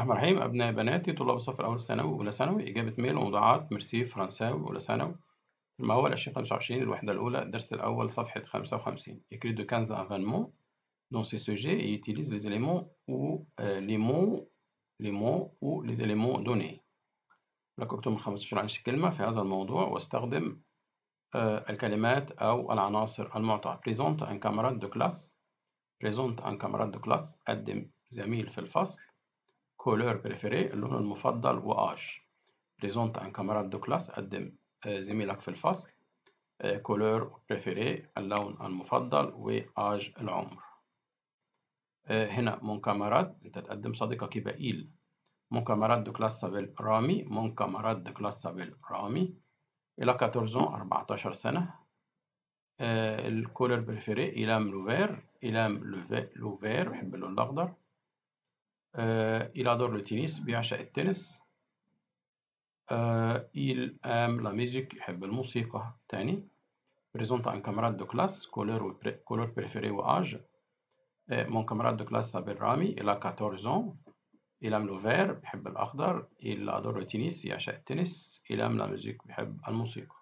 الرحمن الرحيم. أبنائي بناتي طلاب الصف الأول الثانوي وأولى ثانوي، إجابة ميل وموضوعات ميرسي فرنساوي أولى ثانوي. الموال 2025 الوحدة الأولى الدرس الأول صفحة 55. Écrit de 15 à 20 mots dans ces sujets et utilise les éléments ou les mots ou les éléments donnés. لك أكتب من 15 ل 20 كلمة في هذا الموضوع واستخدم الكلمات أو العناصر المعطاة. Présente un camarade de classe. Présente un camarade de classe. قدم زميل في الفصل. couleur préférée اللون المفضل وآج. présente un camarade de classe قدم زميلك في الفصل. couleur préférée اللون المفضل وآج العمر. هنا mon camarade أنت تقدم صديقك يبقى il. mon camarade de classe s'appelle رامي. mon camarade de classe s'appelle رامي. إلى 14 ans 14 سنة. الكولر بريفيري il aime le vert. il aime le vert بيحب اللون الأخضر. il adore le tennis بيعشق التنس. il aime la musique يحب الموسيقى. تاني présente un camarade de classe couleur préférée ou âge. mon camarade de classe s'appelle Rami. il a 14 ans. il aime le vert بيحب الأخضر. il adore le tennis يعشق التنس. il aime la musique بيحب الموسيقى.